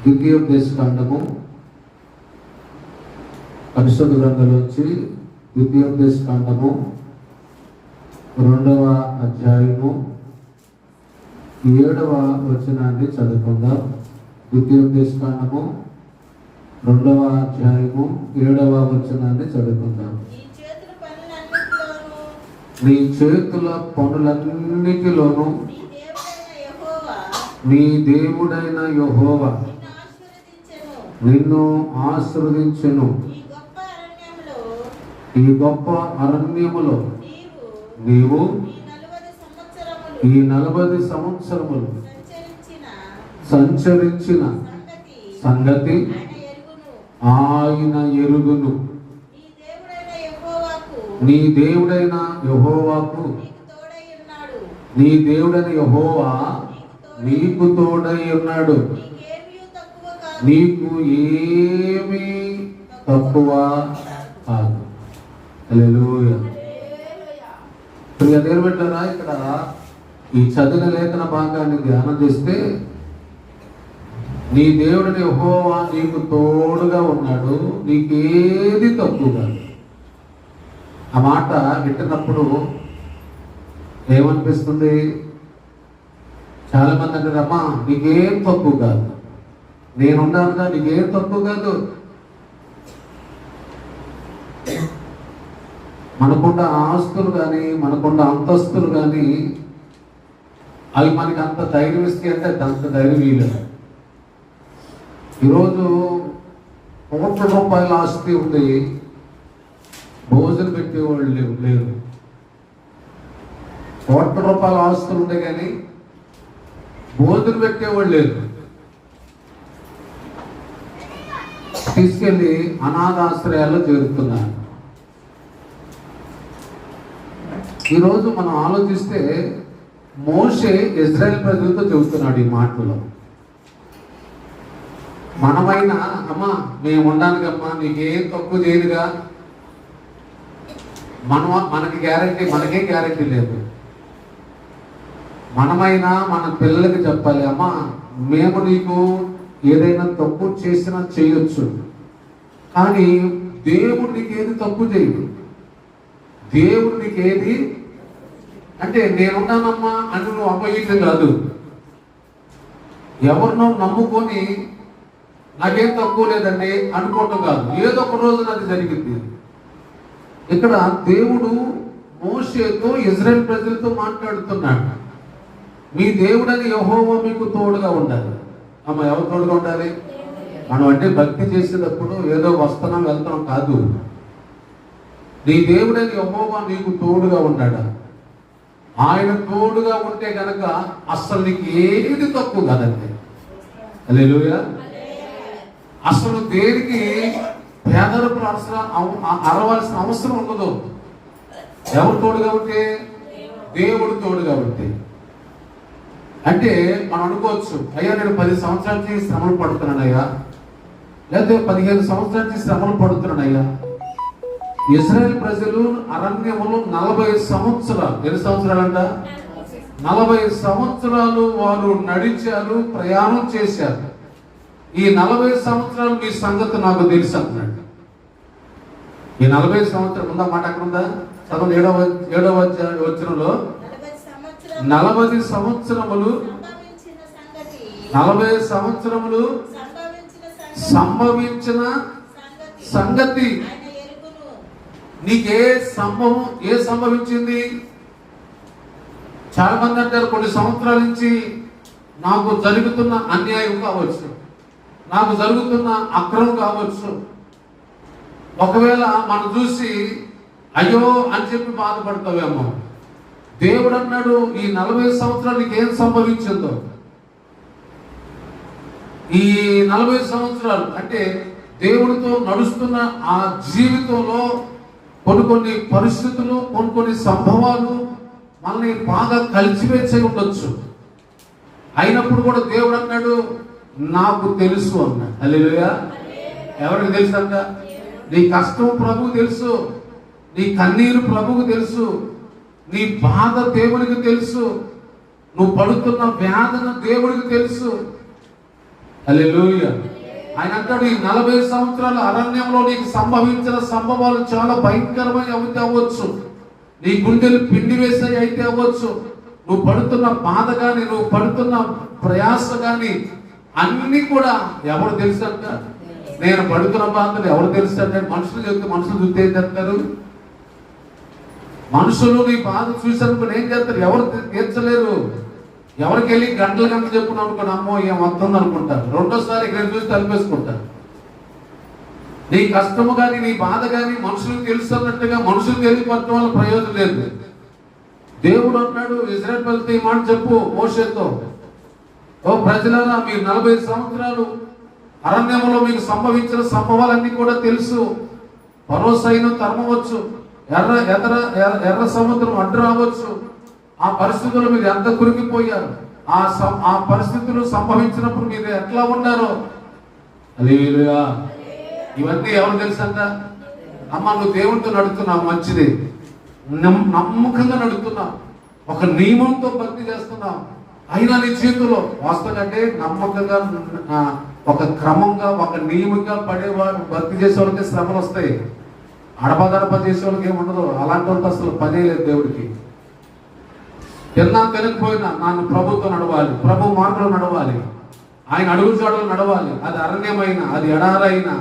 ద్వితీయోపదేశకాండము పరిశుద్ధ గ్రంథంలోంచి ద్వితీయోపదేశకాండము 2వ అధ్యాయము 7వ వచనాన్ని చదువుకుందాం. ద్వితీయోపదేశకాండము 2వ అధ్యాయము 7వ వచనాన్ని చదువుకుందాం. నీ చేతుల పనులన్నిటిలోనూ నీ దేవుడైన యెహోవా నిన్ను ఆశీర్వదించెను. ఈ గొప్ప అరణ్యములో నీవు ఈ 40 సంవత్సరములు సంచరించిన సంగతి ఆయన ఎరుగును. నీ దేవుడైన యెహోవాకు నీ దేవుడైన యెహోవా నీకు తోడై ఉన్నాడు. నీకు ఏమీ తక్కువ కాదు. హల్లెలూయా. ప్రియ దేవుని బిడ్డలారా, ఇక్కడ ఈ చదివిన లేఖన భాగాన్ని ధ్యానం చేస్తే నీ దేవుడిని యెహోవా నీకు తోడుగా ఉన్నాడు, నీకేది తక్కువ కాదు. ఆ మాట వింటున్నప్పుడు ఏమనిపిస్తుంది? చాలా మంది అంటారు, అమ్మా నీకేం తక్కువ కాదు, నేనున్నానుగా, నీకేం తక్కువ కాదు. మనకున్న ఆస్తులు కానీ మనకున్న అంతస్తులు కానీ అవి మనకి అంత ధైర్యం ఇస్తే అంటే అంత ధైర్యం వీలేదు. ఈరోజు ₹1,00,000 ఆస్తి ఉంది, భోజనం పెట్టేవాళ్ళు లేరు. ₹1,00,000 ఆస్తులు ఉండే కానీ భోజనం పెట్టేవాళ్ళు లేరు. తీసుకెళ్ళి అనాథాశ్రయాల్లో చేరుతున్నారు. ఈరోజు మనం ఆలోచిస్తే మోషే ఇజ్రాయెల్ ప్రజలతో చెబుతున్నాడు ఈ మాటలో. మనమైనా అమ్మా మేము ఉండడానికమ్మా నీకేం తక్కువ చేయదుగా, మనకే గ్యారెంటీ లేదు. మనమైనా మన పిల్లలకి చెప్పాలి, అమ్మా మేము నీకు ఏదైనా తప్పు చేసినా చేయొచ్చు, కానీ దేవుడు నీకేది తప్పు చేయడు. దేవుడు నీకేది అంటే నేనున్నానమ్మా అని నువ్వు అమ్మయ్యటం కాదు. ఎవరినో నమ్ముకొని నాకేం తక్కువ లేదండి అనుకోవటం కాదు. ఏదో ఒక రోజు నాకు జరిగింది. ఇక్కడ దేవుడు మోషేతో ఇజ్రాయెల్ ప్రజలతో మాట్లాడుతున్నాడు. మీ దేవుడని యెహోవా మీకు తోడుగా ఉండాలి. అమ్మ ఎవరు తోడుగా ఉండాలి? మనం అంటే భక్తి చేసేటప్పుడు ఏదో వస్తున్నాం వెళ్తున్నాం కాదు. నీ దేవుడని యెహోవా నీకు తోడుగా ఉన్నాడా? ఆయన తోడుగా ఉంటే కనుక అసలు నీకు ఏది తక్కువ కాదండి. హల్లెలూయా. అసలు దేనికి పేదలకు అరవాల్సిన అవసరం ఉండదు. ఎవరు తోడుగా ఉంటే? దేవుడు తోడుగా ఉంటే. అంటే మనం అనుకోవచ్చు, అయ్యా నేను 10 సంవత్సరాల నుంచి శ్రమలు పడుతున్నానయ్యా, లేకపోతే 15 సంవత్సరాల నుంచి శ్రమలు పడుతున్నానయ్యా. ఇజ్రాయెల్ ప్రజలు అరణ్యములో 40 సంవత్సరాలు, ఎన్ని సంవత్సరాలంట? 40 సంవత్సరాలు వారు నడిచారు, ప్రయాణం చేశారు. ఈ 40 సంవత్సరాలు మీ సంగతి నాకు తెలుసు అంటున్నాడు. ఈ 40 సంవత్సరం ఉందా మాట అక్కడ ఉందా? చదువు 7వ వచనంలో 40 సంవత్సరములు 40 సంవత్సరములు సంభవించిన సంగతి నీకే సంభవించింది? చాలా మంది అంటారు, కొన్ని సంవత్సరాల నుంచి నాకు జరుగుతున్న అన్యాయం కావచ్చు, నాకు జరుగుతున్న అక్రమం కావచ్చు. ఒకవేళ మనం చూసి అయ్యో అని చెప్పి బాధపడతావేమో. దేవుడు అన్నాడు, ఈ 40 సంవత్సరాలు నీకేం సంభవించిందో, ఈ 40 సంవత్సరాలు అంటే దేవుడితో నడుస్తున్న ఆ జీవితంలో కొన్ని పరిస్థితులు, కొన్ని సంభవాలు మనల్ని బాగా కలిసివేసే ఉండొచ్చు. అయినప్పుడు కూడా దేవుడు అన్నాడు, నాకు తెలుసు అన్నాడు. హల్లెలూయా. ఎవరికి తెలుసు అంట? నీ కష్టం ప్రభువు తెలుసు, నీ కన్నీరు ప్రభువుకు తెలుసు, నీ బాధ దేవునికి తెలుసు, నువ్వు పడుతున్న వేదన దేవుడికి తెలుసు. హల్లెలూయా. ఆయన అంటాడు, ఈ 40 సంవత్సరాల అరణ్యంలో నీకు సంభవించిన సంభవాలు చాలా భయంకరమైన అయితే అవ్వచ్చు, నీ గుండెలు పిండి వేసే అయితే అవ్వచ్చు, నువ్వు పడుతున్న బాధ కానీ, నువ్వు పడుతున్న ప్రయాస కానీ అన్ని కూడా ఎవరు తెలుసు అంట? నేను పడుతున్న బాధలు ఎవరు తెలుసు అంటే మనుషులు చెప్తే, మనుషులు చూస్తే ఏం చేస్తారు? మనుషులు నీ బాధ చూసానుకుని ఏం చేస్తారు? ఎవరు తీర్చలేరు. ఎవరికి వెళ్ళి గంటలు చెప్పుకున్నాం అనుకోండి, అమ్మో ఏం వస్తుంది అనుకుంటారు. రెండోసారి ఇక్కడ చూసి తలిపేసుకుంటారు. నీ కష్టము కానీ, నీ బాధ కానీ మనుషులకు తెలుసు అన్నట్టుగా మనుషులకు తెలియపడటం వల్ల ప్రయోజనం లేదు. దేవుడు అన్నాడు, ఇజ్రాయేల్ ప్రజలతో ఈ మాట చెప్పు మోషేతో, ఓ ప్రజలారా, మీరు 40 సంవత్సరాలు అరణ్యంలో మీకు సంభవించిన సంభవాలన్నీ కూడా తెలుసు. ఫరో సైన్యం తరమవచ్చు, ఎర్ర సముద్రం అడ్డు రావచ్చు. ఆ పరిస్థితుల్లో మీరు ఎంత కురికిపోయారు, ఆ పరిస్థితులు సంభవించినప్పుడు మీరు ఎట్లా ఉన్నారో. హల్లెలూయా. ఇవన్నీ ఎవరు తెలుసంట? అమ్మ, నువ్వు దేవుడితో నడుస్తున్నావు, మంచిది, నమ్మకంగా నడుస్తున్నావు, ఒక నియమంతో భక్తి చేస్తున్నావు, అయినా నీ చేతుల్లో వాస్తవంటే నమ్మకంగా ఒక క్రమంగా ఒక నియమంగా పడేవాడు భక్తి చేసే వాళ్ళకి శ్రమలు వస్తాయి. అడపదడప చేసే వాళ్ళకి ఏముండదు. అలాంటి వాళ్ళతో అసలు పనే లేదు దేవుడికి. తిన్నా తినకపోయినా నన్ను ప్రభుత్వం నడవాలి, ప్రభు మార్గంలో నడవాలి, ఆయన అడుగు చాడలు నడవాలి. అది అరణ్యమైనా, అది ఎడారైనా,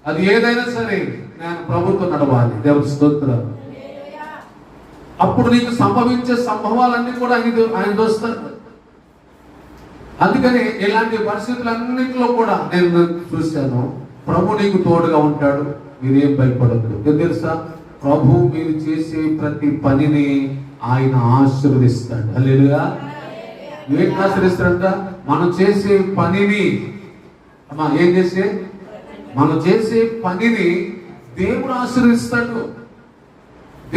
అది ఏదైనా సరే నేను ప్రభుత్వం నడవాలి. దేవుడి స్తోత్రం. అప్పుడు నీకు సంభవించే సంభవాలన్నీ కూడా ఆయన చూస్తారు. అందుకని ఇలాంటి పరిస్థితులన్నింటిలో కూడా నేను చూశాను, ప్రభు నీకు తోడుగా ఉంటాడు, మీరేం భయపడద్దు. తెలుసా, ప్రభు మీరు చేసే ప్రతి పనిని ఆయన ఆశీర్వదిస్తాడు. హల్లెలూయా. ఏంటి ఆశీర్వదిస్తాడంట? మనం చేసే పనిని, మనం చేసే పనిని దేవుడు ఆశీర్వదిస్తాడు.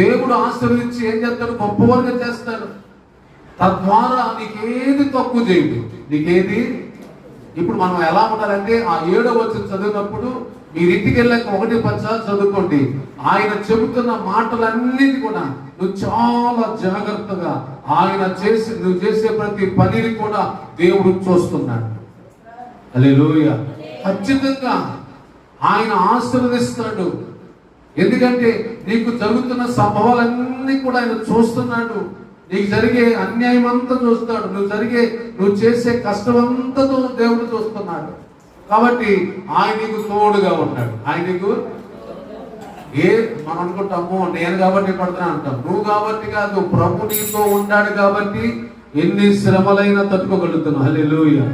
దేవుడు ఆశీర్వదించి ఏం చేస్తాడు? గొప్పవారుగా చేస్తాడు. తద్వారా నీకేది తక్కువ చేయడు. నీకేది ఇప్పుడు మనం ఎలా ఉండాలంటే, ఆ 7వ వచనం చదివినప్పుడు మీరు ఇంటికి వెళ్ళాక 1-10 చదువుకోండి. ఆయన చెబుతున్న మాటలన్నిటి కూడా నువ్వు చాలా జాగ్రత్తగా నువ్వు చేసే ప్రతి పనిని కూడా దేవుడు చూస్తున్నాడు. హల్లెలూయా. ఖచ్చితంగా ఆయన ఆశీర్వదిస్తాడు. ఎందుకంటే నీకు జరుగుతున్న సంభవాలన్నీ కూడా ఆయన చూస్తున్నాడు. నీకు జరిగే అన్యాయం అంతా చూస్తాడు. నువ్వు చేసే కష్టం అంతా దేవుడు చూస్తున్నాడు. కాబట్టి ఆయన నీకు తోడుగా ఉన్నాడు. ఆయన నీకు మనం అనుకుంటాము, నేను కాబట్టి పడుతున్నా అంటాం. నువ్వు కాబట్టి కాదు, ప్రభు నీతో ఉన్నాడు కాబట్టి ఎన్ని శ్రమలైనా తట్టుకోగలుగుతున్నావు. హల్లెలూయా.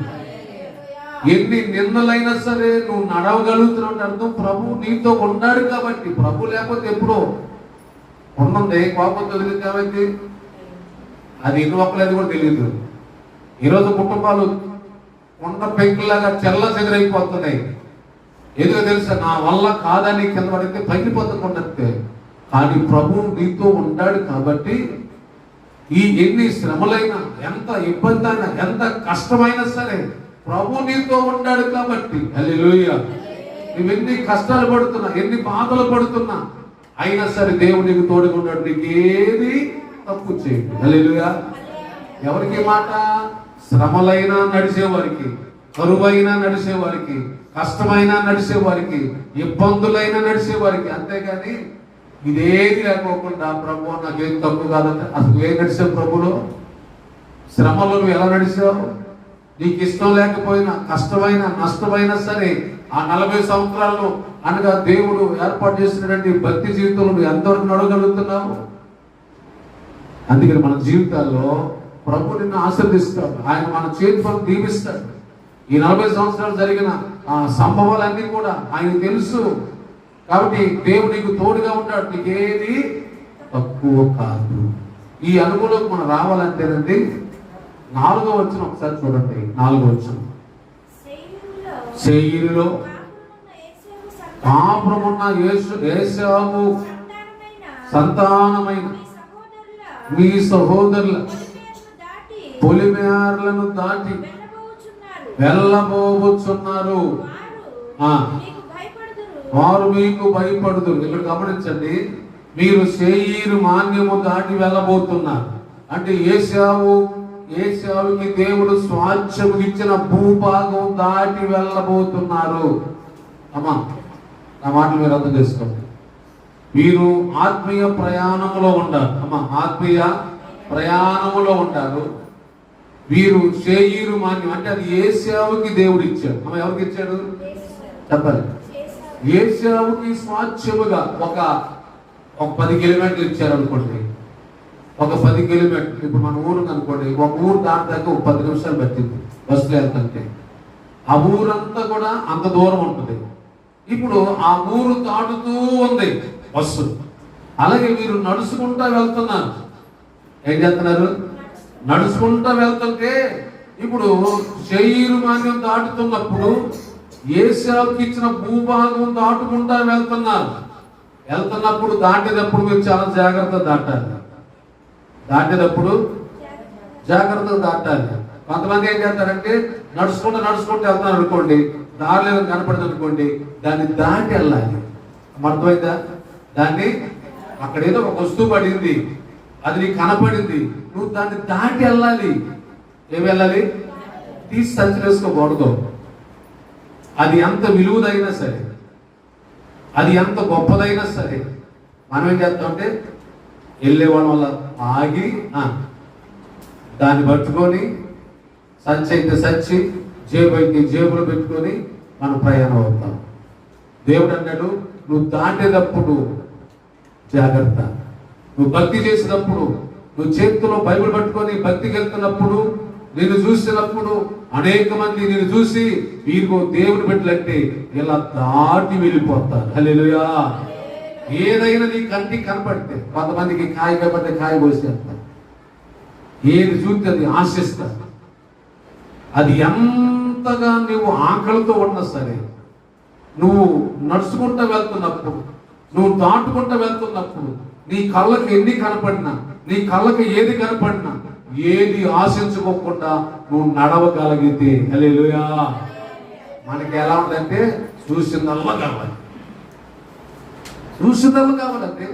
ఎన్ని నిందలైనా సరే నువ్వు నడవగలుగుతున్నావు అర్థం, ప్రభు నీతో ఉన్నాడు కాబట్టి. ప్రభు లేకపోతే ఎప్పుడో ఉన్నది కోపం తెలియదు కాబట్టి అది ఎన్ని ఒక్కలేదు కూడా తెలియదు. ఈరోజు కుటుంబాలు కొండ పెంకులాగా చెల్ల చెదరైపోతున్నాయి. ఎందుకు తెలుసా? నా వల్ల కాదని కింద పడితే పగిలిపోతుంటే. కానీ ప్రభు నీతో ఉన్నాడు కాబట్టి ఈ ఎన్ని శ్రమలైనా, ఎంత ఇబ్బంది అయినా, ఎంత కష్టమైనా సరే ప్రభు నీతో ఉన్నాడు కాబట్టి. హల్లెలూయా. నువ్వెన్ని కష్టాలు పడుతున్నా, ఎన్ని బాధలు పడుతున్నా అయినా సరే దేవుడు నీకు తోడుగా ఉన్నాడు. నీకు ఏది తప్పు చేయడు. హల్లెలూయా. ఎవరికి మాట? శ్రమలైనా నడిచేవారికి, కరువైనా నడిచేవారికి, కష్టమైనా నడిచేవారికి, ఇబ్బందులైనా నడిచేవారికి. అంతేగాని ఇదేది లేకోకుండా ప్రభు నాకేం తప్పు కాదంటే అసలు ఏం నడిచావు ప్రభులో? శ్రమలో నువ్వు ఎలా నడిచావు? నీకు ఇష్టం లేకపోయినా, కష్టమైన, నష్టమైనా సరే ఆ 40 సంవత్సరాల్లో అనగా దేవుడు ఏర్పాటు చేసినటువంటి భక్తి జీవితంలో నువ్వు ఎంతవరకు నడవగలుగుతున్నావు? అందుకని మన జీవితాల్లో ప్రభు నిన్ను ఆశీర్వదిస్తాడు. ఆయన మన చేతులను దీవిస్తాడు. ఈ 40 సంవత్సరాలు జరిగిన ఆ సంభవాలన్నీ కూడా ఆయన తెలుసు కాబట్టి దేవుడు నీకు తోడుగా ఉంటాడు. నీకేది తక్కువ కాదు. ఈ అనుభవంలోకి మనం రావాలంటేనండి 4వ వచనం ఒకసారి చూడండి. 4వ వచనం, శేయీరులో కాపురమున్న ఏశావు సంతానమైన మీ సహోదరుల పొలిమేరలను దాటి వెళ్ళబోచున్నారు, వారు మీకు భయపడుదురు. ఇక్కడ గమనించండి, మీరు శేయీరు మాన్యము దాటి వెళ్ళబోతున్నారు. అంటే ఏశావు ఏశావుకి దేవుడు స్వాస్థ్యం ఇచ్చిన భూభాగం దాటి వెళ్ళబోతున్నారు. అమ్మా, నా మాటలు మీరు అర్థం చేసుకోండి. వీరు ఆత్మీయ ప్రయాణంలో ఉంటారు. అమ్మా, ఆత్మీయ ప్రయాణంలో ఉంటారు. వీరు శేయీరు మాన్యం అంటే అది ఏశావుకి దేవుడు ఇచ్చాడు. అమ్మ, ఎవరికి ఇచ్చాడు చెప్పాలి? ఏశావుకి స్వాస్థ్యముగా ఒక 10 కిలోమీటర్లు ఇచ్చారు అనుకోండి. ఒక 10 కిలోమీటర్లు, ఇప్పుడు మన ఊరు అనుకోండి, ఒక ఊరు దాటాక ఒక 10 నిమిషాలు పట్టింది బస్సులో వెళ్తుంటే. ఆ ఊరంతా కూడా అంత దూరం ఉంటుంది. ఇప్పుడు ఆ ఊరు దాటుతూ ఉంది బస్సు. అలాగే వీరు నడుచుకుంటా వెళ్తున్నారు. ఏం చేస్తున్నారు? నడుచుకుంటా వెళ్తుంటే ఇప్పుడు శేయీరు మాన్యం దాటుతున్నప్పుడు ఏశావుకి ఇచ్చిన భూభాగం దాటుకుంటా వెళ్తున్నప్పుడు దాటేటప్పుడు మీరు చాలా జాగ్రత్తగా దాటాలి. దాటేటప్పుడు జాగ్రత్తగా దాటాలి. కొంతమంది ఏం చేస్తారంటే నడుచుకుంటూ వెళ్తున్నారు అనుకోండి, దారిలో కనపడదు అనుకోండి, దాన్ని దాటి వెళ్ళాలి. అర్థమైందా? దాన్ని అక్కడ ఏదో ఒక వస్తువు పడింది, అది నీకు కనపడింది, నువ్వు దాన్ని దాటి వెళ్ళాలి. ఏమి వెళ్ళాలి? తీసి సంచి వేసుకోకూడదు. అది ఎంత విలువదైనా సరే, అది ఎంత గొప్పదైనా సరే, మనం ఏం చేస్తామంటే వెళ్ళేవాళ్ళ వల్ల ఆగి దాన్ని పట్టుకొని, సంచి అయితే సంచి, జేబు అయితే జేబులో పెట్టుకొని మనం ప్రయాణం అవుతాం. దేవుడు అన్నాడు, నువ్వు దాటేటప్పుడు జాగ్రత్త. నువ్వు భక్తి చేసినప్పుడు, నువ్వు చేతిలో బైబిల్ పట్టుకొని భక్తికి వెళ్తున్నప్పుడు, నేను చూసినప్పుడు అనేక మంది నేను చూసి వీరికో దేవుని బిడ్డలంటే ఇలా దాటి వెళ్ళిపోతారు. హల్లెలూయా. ఏదైనా నీ కంటికి కనపడితే, కొంతమందికి కాయ కనపడితే కాయ కోసేస్తారు. ఏది చూస్తే అది ఆశిస్తారు. అది ఎంతగా నువ్వు ఆకలితో ఉన్నా సరే, నువ్వు నడుచుకుంటూ వెళ్తున్నప్పుడు, నువ్వు దాటుకుంటూ వెళ్తున్నప్పుడు, నీ కళ్ళకి ఎన్ని కనపడినా, నీ కళ్ళకి ఏది కనపడినా, ఏది ఆశించుకోకుండా నువ్వు నడవగలిగితే, హల్లెలూయా. మనకి ఎలా ఉందంటే చూసిందల్లా కావాలి, చూసిందల్లా కావాలంటే.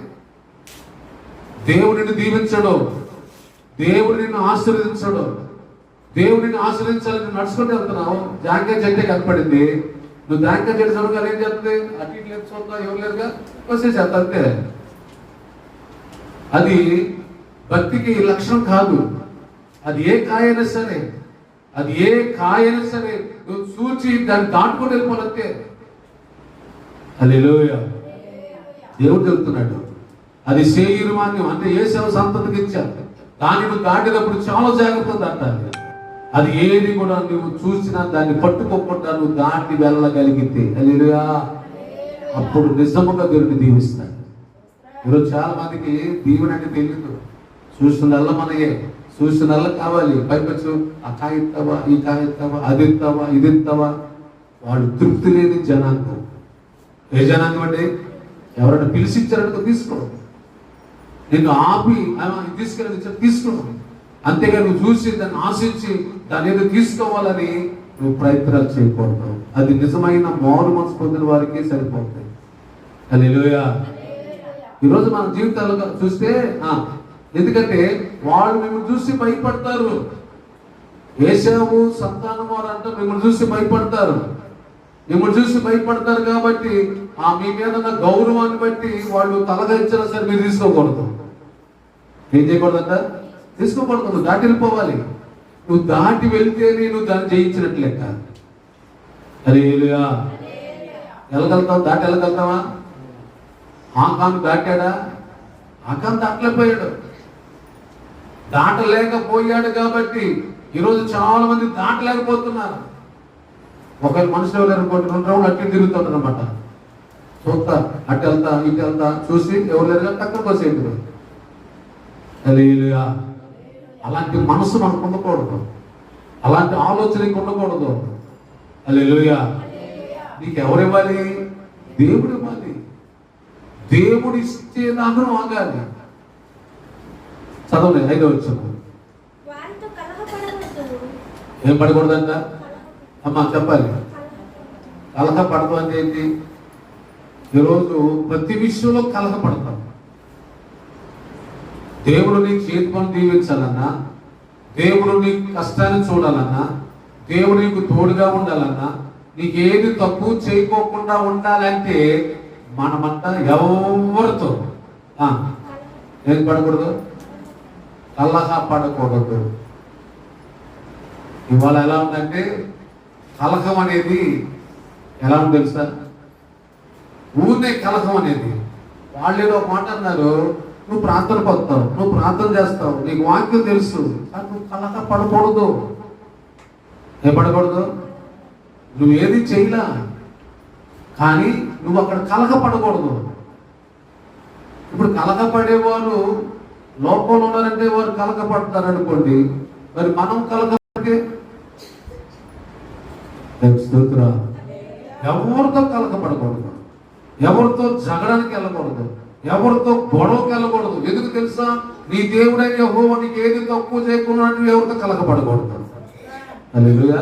దేవుడిని దీవించడు, దేవుడు నిన్ను ఆశీర్వదించడు. దేవుడు నిన్ను ఆశీర్వదించాలని నడుచుకుంటూ వెళ్తున్నావు. జాంకాయ చెట్టే కనపడింది, నువ్వు జాంకాయ చెట్టు చూడగా ఏం చెప్తుంది? అటు ఇటు లేదు, చూద్దాం, ఎవరు లేరుగా వచ్చేసేస్తా అంతే. అది భక్తికి లక్షణం కాదు. అది ఏ కాయైనా సరే, అది ఏ కాయైనా సరే నువ్వు చూచి దాన్ని దాటుకొని వెళ్ళిపోనంతే. హల్లెలూయా. దేవుడు చెబుతున్నాడు, అది శేయీరు మాన్యం అంటే ఏశావు సంతతికి ఇచ్చారు. దాన్ని నువ్వు దాటినప్పుడు చాలా జాగ్రత్తగా దాటాలి. అది ఏది కూడా నువ్వు చూసినా దాన్ని పట్టుకోకుండా నువ్వు దాటి వెళ్ళగలిగితే, హల్లెలూయా, అప్పుడు నిజముగా దేవుడిని దీవిస్తాడు. ఈరోజు చాలా మందికి దీవెన అంటే తెలియదు. చూసినల్లా మనయే, చూసినల్లా కావాలి. పైపచ్చు ఆ కాయ ఇస్తావా, ఈ కాయ ఇస్తావా, అది ఇస్తావా, ఇది ఇస్తావా. వాళ్ళు తృప్తి లేని జనాంగం. ఏ జనాంగం అంటే ఎవరైనా పిలిచిచ్చారనుకో తీసుకో, నిన్ను ఆపి తీసుకెళ్ళి తీసుకోను. అంతేగా నువ్వు చూసి దాన్ని ఆశించి దాన్ని ఏదో తీసుకోవాలని నువ్వు ప్రయత్నాలు చేయకూడదు. అది నిజమైన మారు మనసు పొందిన వారికి సరిపోతాయి. హల్లెలూయా. ఈరోజు మన జీవితాలుగా చూస్తే ఎందుకంటే వాళ్ళు మిమ్మల్ని చూసి భయపడతారు. ఏశావు సంతానం వారు అంటే మిమ్మల్ని చూసి భయపడతారు. మిమ్మల్ని చూసి భయపడతారు కాబట్టి మీ మీద ఉన్న గౌరవాన్ని బట్టి వాళ్ళు తలదించినా సరే మీరు తీసుకోకూడదు. ఏం చేయకూడదంట? తీసుకోకూడదు. నువ్వు దాటి వెళ్ళిపోవాలి. నువ్వు దాటి వెళ్తే నేను దాన్ని జయించినట్లు లెక్క. హల్లెలూయా. వెళ్ళగలుగుతావు? దాటి వెళ్ళగలుగుతావా? ఆకాను దాటాడా? ఆకాను దాటలేకపోయాడు. దాటలేకపోయాడు కాబట్టి ఈరోజు చాలా మంది దాటలేకపోతున్నారు. ఒకవేళ మనుషులు ఎవరు 2 రౌండ్లు అట్టి తిరుగుతుంటారు అనమాట. చూస్తా అటు వెళ్తా ఇటు వెళ్తా చూసి ఎవరు లేరు తక్కువ కోసేది. హల్లెలూయా. అలాంటి మనసు మనకు ఉండకూడదు, అలాంటి ఆలోచన ఉండకూడదు. హల్లెలూయా. నీకు ఎవరు ఇవ్వాలి? దేవుడు ఇవ్వాలి. దేవుడు ఇస్తే అందరూ ఆగాలి. చదవలే 5వ వచనం. ఏం పడకూడదంట? అమ్మా చెప్పాలి. కలహ పడతాం అంటే ఏంటి? ఈరోజు ప్రతి విషయంలో కలహ పడతాం. దేవుడు నీ చేతి పని దీవించాలన్నా, దేవుడు నీ కష్టాన్ని చూడాలన్నా, దేవుడు నీకు తోడుగా ఉండాలన్నా, నీకు ఏది తక్కువ చేయకోకుండా ఉండాలంటే మనమంతా ఎవరితో ఏం పడకూడదు, కలహ పడకూడదు. ఇవాళ ఎలా ఉందంటే కలహం అనేది ఎలా ఉంది తెలుసా? ఊరినే కలహం అనేది. వాళ్ళు ఏదో ఒక మాట అన్నారు, నువ్వు ప్రార్థనకు వస్తావు, నువ్వు ప్రార్థన చేస్తావు, నీకు వాక్యం తెలుసు, నువ్వు కలహ పడకూడదు. ఏ పడకూడదు? నువ్వు ఏది చేయలా, కానీ నువ్వు అక్కడ కలహ పడకూడదు. ఇప్పుడు కలహ పడేవారు లోపల ఉన్నారంటే వారు కలహ పడతారు అనుకోండి, మరి మనం కలహ పడితే ఎవరితో కలహ పడకూడదు, ఎవరితో జగడానికి వెళ్ళకూడదు, ఎవరితో గొడవకి వెళ్ళకూడదు. ఎందుకు తెలుసా? నీ దేవుడైన యెహోవా నీకు ఏది తక్కువ చేయకుండా ఎవరితో కలహ పడకూడదు. హల్లెలూయా.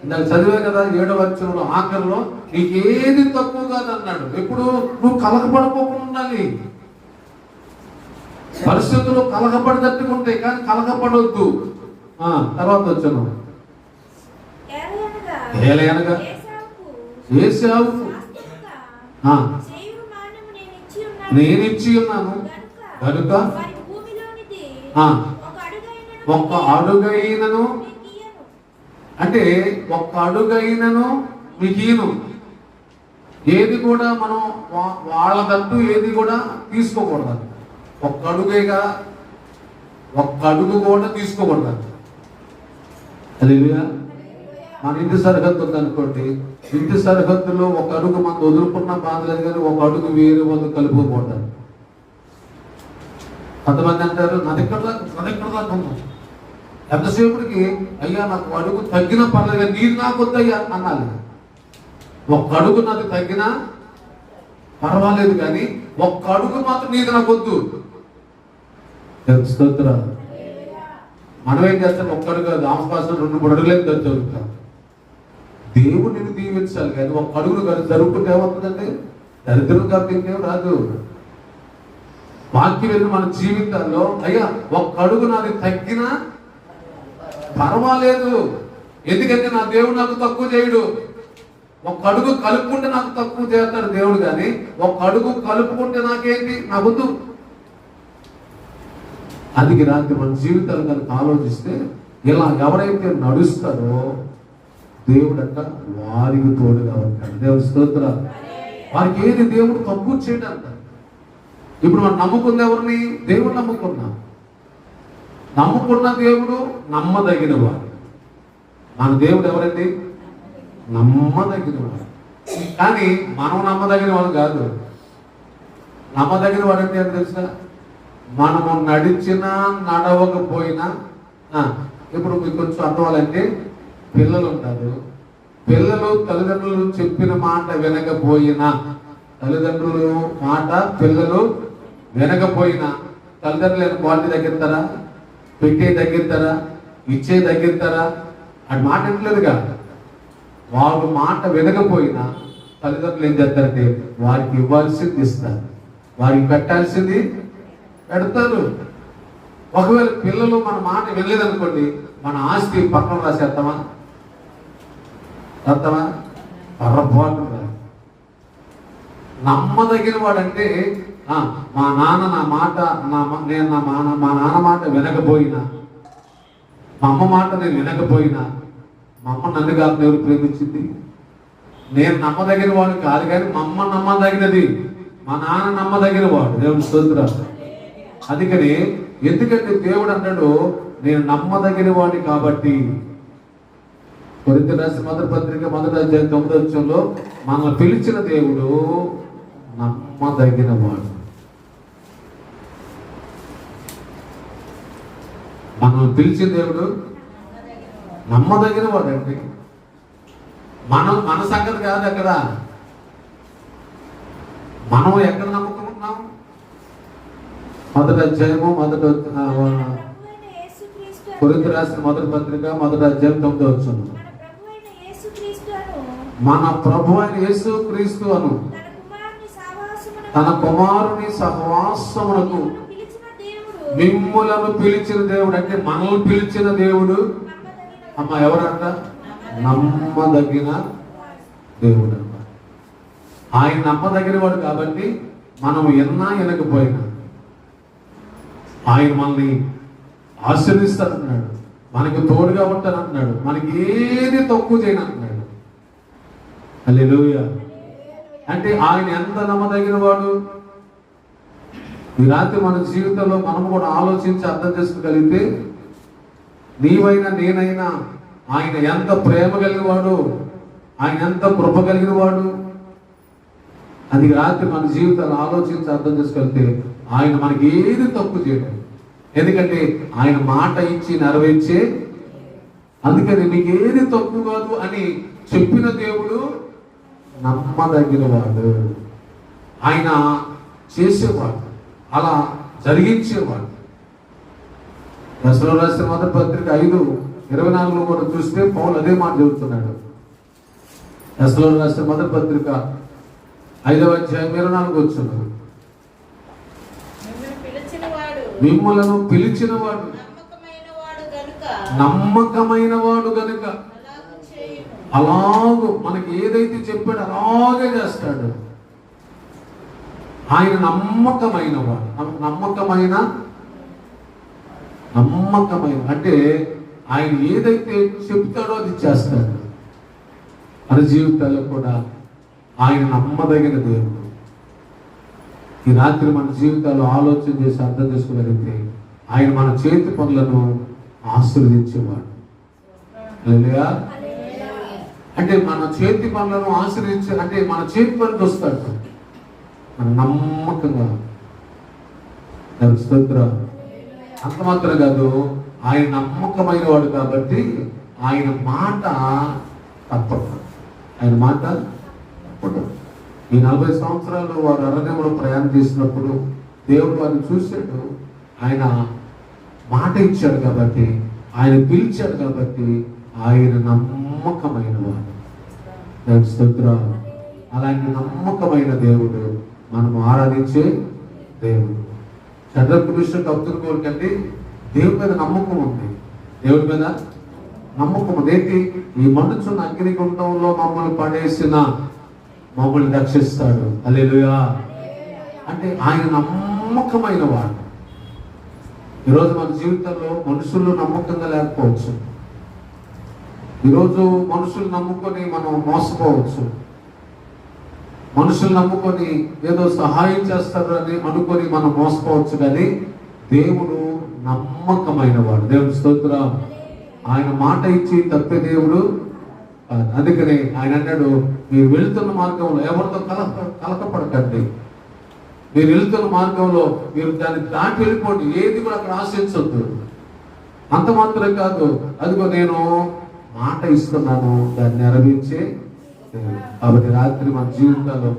ఇందాక చదివే కదా 7వ వచనంలో ఆఖరిలో నీకు ఏది తక్కువ కాదన్నాడు. ఎప్పుడు నువ్వు కలహపడకోకుండా ఉండాలి. పరిస్థితులు కలహపడేటట్టుగా ఉంటాయి, కానీ కలహపడవద్దు. తర్వాత వచ్చాను, ఏలయనగా ఏశావుకు నేను ఇచ్చి ఉన్నాను కనుక ఒక్క అడుగైనను, అంటే ఒక్క అడుగైనను మిగిను. ఏది కూడా మనం వాళ్ళదంటూ ఏది కూడా తీసుకోకూడదు. ఒక్క అడుగేగా, ఒక్క అడుగు కూడా తీసుకోకూడదు. హల్లెలూయా. మన ఇంటి సరిహద్దు ఉందనుకోండి, ఇంటి సరిహద్దులో ఒక అడుగు మనం వదులుకున్న బాధ లేదు, కానీ ఒక అడుగు వేరే వాళ్ళు కలుపుకోకూడదు. కొంతమంది అంటారు నదెక్కడ దాకా ఉన్నాం, ఎంతసేపటికి అయ్యా నాకు అడుగు తగ్గినా పర్లేదు, నీరు నాకు వద్దయ్యా అన్నాలి. ఒక్క అడుగు నాకు తగ్గినా పర్వాలేదు, కానీ ఒక్క అడుగు మాత్రం నీది నాకు వద్దు. మనం ఏం చేస్తాం? ఒక్క అడుగు ఆమపాసం 2-3 అడుగులేదు జరుగుతాం. దేవుడు నిన్ను దీవించాలి, కానీ ఒక్క అడుగులు జరుగుతుంటే ఏమవుతుందంటే దరిద్రం కాబట్టి ఇంకేం రాదు. వాక్యం వెళ్ళి మన జీవితాల్లో అయ్యా ఒక్క అడుగు నాది తగ్గినా పర్వాలేదు, ఎందుకంటే నా దేవుడు నాకు తక్కువ చేయడు. ఒక్క అడుగు కలుపుకుంటే నాకు తక్కువ చేస్తాడు దేవుడు, కానీ ఒక్క అడుగు కలుపుకుంటే నాకేంటి, నాకొద్దు. అందుకే రాత్రి మన జీవితాలు కనుక ఆలోచిస్తే ఇలా ఎవరైతే నడుస్తారో దేవుడు అంట వారికి తోడుగా ఉంటాడు. దేవుడి స్తోత్రాలు. వారికి ఏది దేవుడు తక్కువ చేయడంట. ఇప్పుడు మనం నమ్ముకుంది ఎవరిని? దేవుడు నమ్ముకున్నాం. నమ్ముకున్న దేవుడు నమ్మదగిన వాడు. మన దేవుడు ఎవరండి? నమ్మదగిన వాడు. కానీ మనం నమ్మదగిన వాడు కాదు. నమ్మదగిన వాడు అంటే ఏం తెలుసా? మనము నడిచినా నడవకపోయినా, ఇప్పుడు మీకు కొంచెం అర్థవాలంటే పిల్లలు ఉంటారు. పిల్లలు తల్లిదండ్రులు చెప్పిన మాట వినకపోయినా, తల్లిదండ్రులు మాట పిల్లలు వినకపోయినా తల్లిదండ్రులు క్వాలిటీ తగ్గిస్తారా? పెట్టే తగ్గిస్తారా? ఇచ్చే తగ్గిస్తారా? అది మాట వినట్లేదుగా. వాడు మాట వినకపోయినా తల్లిదండ్రులు ఏం చేస్తారంటే వారికి ఇవ్వాల్సింది ఇస్తారు, వారికి పెట్టాల్సింది పెడతారు. ఒకవేళ పిల్లలు మన మాట వినలేదనుకోండి, మన ఆస్తి పక్కన రాసేస్తామా? అర్థమా? పొరపాటు. నమ్మదగిన వాడంటే మా నాన్న నా మాట నేను మా నాన్న మాట వినకపోయినా, మా అమ్మ మాట నేను వినకపోయినా, మా అమ్మ నన్ను కాదు ఎవరు ప్రేమించింది? నేను నమ్మదగిన వాడు కాదు, కానీ మా అమ్మ నమ్మదగినది, మా నాన్న నమ్మదగిన వాడు. దేవుని స్తోత్రం. అందుకని ఎందుకంటే దేవుడు అంటాడు నేను నమ్మదగిన వాడిని కాబట్టి. కొరింథీయులకు రాసిన మొదటి పత్రిక 1వ అధ్యాయం 9వ వచనంలో మనల్ని పిలిచిన దేవుడు నమ్మదగిన వాడు. మనల్ని పిలిచిన దేవుడు నమ్మదగిన వాడు అండి. మన సంగతి కాదు. అక్కడ మనం ఎక్కడ నమ్ముకుంటున్నాం? 1వ అధ్యాయము కొరింథీయులకు రాసిన మొదటి పత్రిక 1వ అధ్యాయం 9వ వచనం. మన ప్రభు అయిన యేసు క్రీస్తు అను తన కుమారుని సహవాసమునకు మిమ్ములను పిలిచిన దేవుడు అంటే మనల్ని పిలిచిన దేవుడు అమ్మ ఎవరంట? నమ్మదగిన దేవుడు అంట. ఆయన నమ్మదగిన వాడు కాబట్టి మనం ఎన్నా వినకపోయినా ఆయన మనల్ని ఆశీర్దిస్తానంటున్నాడు, మనకు తోడుగా ఉంటానంటున్నాడు, మనకి ఏది తక్కువ చేయనంటున్నాడు. హల్లెలూయా. అంటే ఆయన ఎంత నమ్మదగిన వాడు. ఈ రాత్రి మన జీవితంలో మనం కూడా ఆలోచించి అర్థం చేసుకోగలిగితే నీవైనా నేనైనా ఆయన ఎంత ప్రేమ కలిగిన వాడు, ఆయన ఎంత కృప కలిగిన వాడు, అది రాత్రి మన జీవితాలు ఆలోచించి అర్థం చేసుకోగలిగితే ఆయన మనకి ఏది తప్పు చేయడం. ఎందుకంటే ఆయన మాట ఇచ్చి నెరవేర్చే, అందుకని నీకు ఏది తప్పు కాదు అని చెప్పిన దేవుడు నమ్మదగిన వాడు. ఆయన చేసేవాడు, అలా జరిగించేవాడు. దశలో రాసిన మొదటి పత్రిక 5:24 కూడా చూస్తే పౌలు అదే మాట చెబుతున్నాడు. దశలో రాసిన మొదటి పత్రిక 5వ అధ్యాయం 24 వచ్చున్నాడు. మిమ్మలను పిలిచిన వాడు నమ్మకమైన వాడు గనుక అలాగూ మనకి ఏదైతే చెప్పాడు అలాగే చేస్తాడు. ఆయన నమ్మకమైన వాడు. నమ్మకమైన అంటే ఆయన ఏదైతే చెప్తాడో అది చేస్తాడు. మన జీవితాల్లో కూడా ఆయన నమ్మదగిన దేవుడు. ఈ రాత్రి మన జీవితాల్లో ఆలోచన చేసి అర్థం చేసుకోగలిగితే ఆయన మన చేతి పనులను ఆశీర్వదించేవాడు. హల్లెలూయా. అంటే మన చేతి పనులను ఆశీర్వదించే అంటే మన చేతి పనికి వస్తాడు మన నమ్మకంగా. స్తోత్రం. అంత మాత్రం కాదు, ఆయన నమ్మకమైన వాడు కాబట్టి ఆయన మాట తప్పదు. ఆయన మాట తప్పదు. ఈ 40 సంవత్సరాలు వారు అరణ్యంలో ప్రయాణం చేసినప్పుడు దేవుడు వారిని చూశాడు. ఆయన మాట ఇచ్చాడు కాబట్టి, ఆయన పిలిచాడు కాబట్టి ఆయన నమ్మకమైన వాడు. స్తోత్రం. అలాంటి నమ్మకమైన దేవుడు మనం ఆరాధించే దేవుడు. షడ్రక్ మేషక్ అబేద్నెగోల కంటే దేవుడి మీద నమ్మకం ఉంది. దేవుడి మీద నమ్మకం ఉంది. ఏంటి? ఈ మండుచున్న అగ్నిగుండంలో మమ్మల్ని పడేసిన మమ్మల్ని రక్షిస్తాడు. హల్లెలూయా. అంటే ఆయన నమ్మకమైన వాడు. ఈరోజు మన జీవితంలో మనుషులు నమ్మకంగా లేకపోవచ్చు. ఈరోజు మనుషులు నమ్ముకొని మనం మోసపోవచ్చు. మనుషులు నమ్ముకొని ఏదో సహాయం చేస్తారు అని అనుకొని మనం మోసపోవచ్చు. కానీ దేవుడు నమ్మకమైన వాడు. దేవుని స్తోత్రం. ఆయన మాట ఇచ్చి తప్పే దేవుడు. అందుకని ఆయన అన్నాడు, మీరు వెళుతున్న మార్గంలో ఎవరితో కలకపడకండి. మీరు వెళుతున్న మార్గంలో మీరు దాన్ని దాటి వెళ్ళిపోండి. ఏది కూడా అక్కడ ఆశించొద్దు. అంత మాత్రమే కాదు, అదిగో నేను మాట ఇస్తున్నాను, దాన్ని నెరవేర్చే. కాబట్టి రాత్రి మన జీవితాల్లో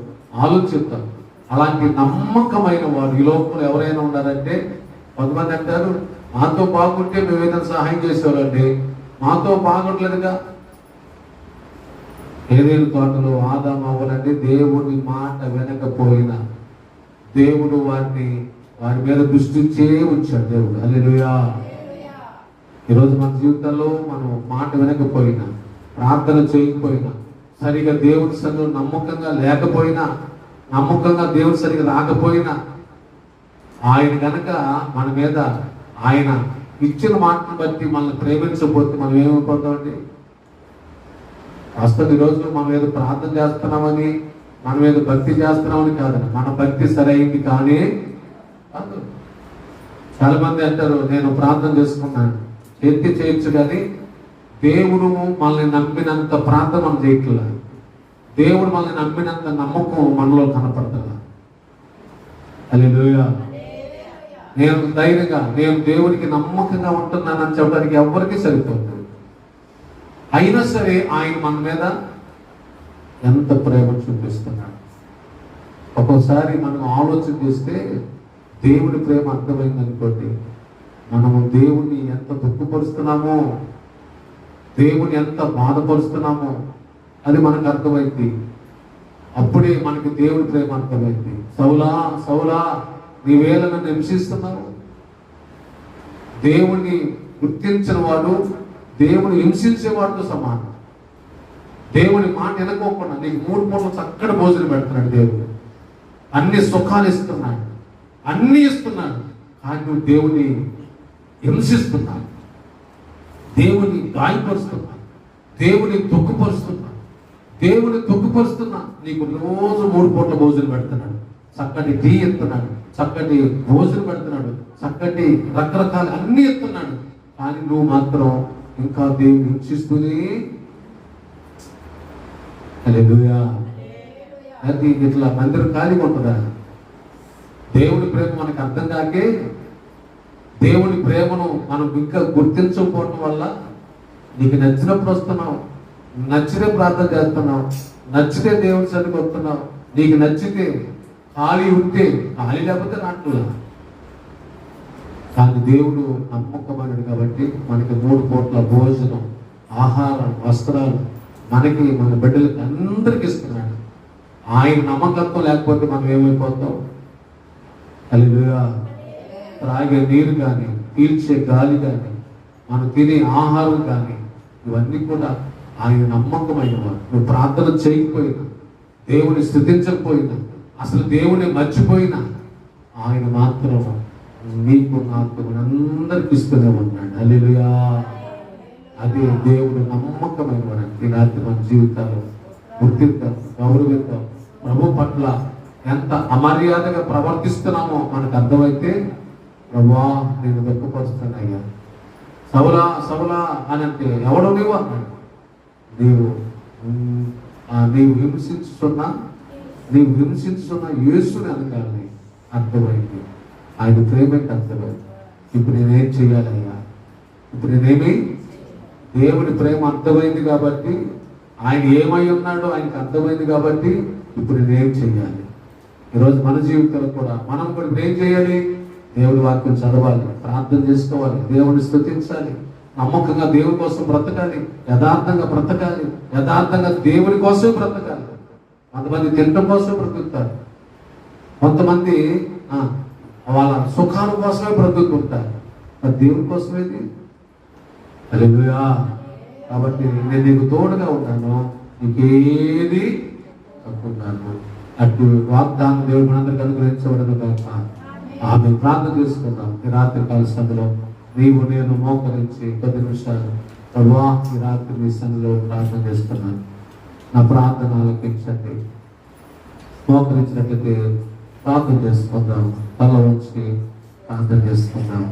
ఆలోచిద్దాం. అలాంటి నమ్మకమైన వాడు ఈ లోకంలో ఎవరైనా ఉన్నారంటే, కొంతమంది అంటారు మాతో బాగుంటే మేము ఏదైనా సహాయం చేసేవాళ్ళండి, మాతో బాగుండలేదుగా. ఏదేను తోటలో ఆదాము అవ్వనండి దేవుని మాట వినకపోయినా దేవుడు వారి మీద దృష్టించే ఉంచాడు దేవుడు. హల్లెలూయా. ఈరోజు మన జీవితంలో మనం మాట వినకపోయినా, ప్రార్థన చేయకపోయినా, సరిగా దేవుడి సన్నిధిలో నమ్మకంగా లేకపోయినా, నమ్మకంగా దేవుడి సరిగా రాకపోయినా, ఆయన కనుక మన మీద ఆయన ఇచ్చిన మాటను బట్టి మనల్ని ప్రేమించకపోతే మనం ఏమైపోతామండి? అసలు ఈరోజు మనం ఏదో ప్రార్థన చేస్తున్నామని, మనం ఏదో భక్తి చేస్తున్నామని కాదండి. మన భక్తి సరైంది కానీ కాదు. చాలా మంది అంటారు నేను ప్రార్థన చేసుకున్నాను, ఎత్తి చేయొచ్చు, కానీ దేవుడు మనల్ని నమ్మినంత ప్రార్థన మనం చేయట్లేదు. దేవుడు మనల్ని నమ్మినంత నమ్మకం మనలో కనపడతలా. హల్లెలూయా. నేను ధైర్యంగా నేను దేవుడికి నమ్మకంగా ఉంటున్నానని చెప్పడానికి ఎవరికి సరిపోతుంది. అయినా సరే ఆయన మన మీద ఎంత ప్రేమ చూపిస్తున్నాడు. ఒక్కోసారి మనం ఆలోచన చేస్తే దేవుడి ప్రేమ అర్థమైంది అనుకోండి, మనము దేవుణ్ణి ఎంత దుఃఖపరుస్తున్నామో, దేవుని ఎంత బాధపరుస్తున్నామో అది మనకు అర్థమైంది. అప్పుడే మనకి దేవుడి ప్రేమ అర్థమైంది. సౌలా సౌలా నీవేళ నన్ను హింసిస్తున్నావు, దేవుణ్ణి గుర్తించిన వాడు దేవుని హింసించేవాడితో సమానం. దేవుని మాట వినకోకుండా నీకు 3 పూటలు చక్కటి భోజనం పెడుతున్నాడు దేవుడు, అన్ని సుఖాలు ఇస్తున్నాడు, అన్ని ఇస్తున్నాడు. కానీ నువ్వు దేవుని హింసిస్తున్నావు, దేవుని గాయపరుస్తున్నా, దేవుని దుఃఖపరుస్తున్నా. నీకు రోజు 3 పూటల భోజనం పెడుతున్నాడు, చక్కటి టీ ఇస్తున్నాడు, చక్కటి భోజనం పెడుతున్నాడు, చక్కటి రకరకాల అన్ని ఇస్తున్నాడు. కానీ నువ్వు మాత్రం ఇంకా దేవుని హింసిస్తూనే. హల్లెలూయా. అది ఇట్లా మందిరం ఖాళీగా ఉంటుందా? దేవుని ప్రేమ మనకు అర్థం కాకే, దేవుని ప్రేమను మనం ఇంకా గుర్తించకపోవటం వల్ల నీకు నచ్చినప్పుడు వస్తున్నావు, నచ్చితే ప్రార్థన చేస్తున్నావు, నచ్చితే దేవుని సన్నిధికి వస్తున్నావు, నీకు నచ్చితే ఖాళీ ఉంటే, ఖాళీ లేకపోతే రాట్లా. కానీ దేవుడు నమ్మకమైనడు కాబట్టి మనకి 3 పూట్ల భోజనం, ఆహారం, వస్త్రాలు మనకి, మన బిడ్డలకి అందరికి ఇస్తున్నాడు. ఆయన నమ్మకత్వం లేకపోతే మనం ఏమైపోతాం? హల్లెలూయా. త్రాగే నీరు కానీ, పీల్చే గాలి కానీ, మనం తినే ఆహారం కానీ, ఇవన్నీ కూడా ఆయన నమ్మకమైనవాడు. నువ్వు ప్రార్థన చేయకపోయినా, దేవుని స్థుతించకపోయినా, అసలు దేవుని మర్చిపోయినా, ఆయన మాత్రం నీకు, నాకు, అందరికి ఇస్తూనే ఉన్నాడు. హల్లెలూయా. అదే దేవుడు నమ్మకమైన వాడు. ఈ రాత్రి మన జీవితాలు గుర్తిద్దాం, గౌరవిద్దాం. ప్రభు పట్ల ఎంత అమర్యాదగా ప్రవర్తిస్తున్నామో మనకు అర్థమైతే, ప్రభువా నేను దుఃఖపరుస్తానయ్యా, సౌలా అని అంటే ఎవడో నీవు అన్నాడు. నీవు హింసించుతున్న యేసుని అనగానే అర్థమైంది, ఆయన ప్రేమకి అర్థమైంది. ఇప్పుడు నేనేం చేయాలయ్యా? ఇప్పుడు దేవుని ప్రేమ అర్థమైంది కాబట్టి, ఆయన ఏమై ఉన్నాడో ఆయనకు అర్థమైంది కాబట్టి, ఇప్పుడు నేనేం చేయాలి? ఈరోజు మన జీవితంలో కూడా మనం కూడా ఏం చేయాలి? దేవుడి వాక్యం చదవాలి, ప్రార్థన చేసుకోవాలి, దేవుని స్తుతించాలి, నమ్మకంగా దేవుని కోసం బ్రతకాలి, యథార్థంగా బ్రతకాలి, యథార్థంగా దేవుని కోసమే బ్రతకాలి. కొంతమంది తినడం కోసమే బ్రతుకుతారు, కొంతమంది వాళ్ళ సుఖాల కోసమే బ్రతుకుతుంటారు. మరి దేవుని కోసమేది. హల్లెలూయా. కాబట్టి నేను నీకు తోడుగా ఉన్నాను, నీకేది తక్కున్నాను. అటు వాగ్దానం దేవుడు మనందరికీ అనుగ్రహించబడదు కాక. ఆమె ప్రార్థన చేసుకుందాం. ఈ రాత్రి కాల సమయంలో నీవు నేను మోకరించి 10 నిమిషాలు, ప్రభువా ఈ రాత్రి నీ సన్నిధిలో ప్రార్థన చేస్తున్నాను, నా ప్రార్థన ఆలకించండి. మోకరించినట్లయితే ప్రార్థన చేసుకుందాం, తల ఉంచి ప్రార్థన చేసుకుందాం.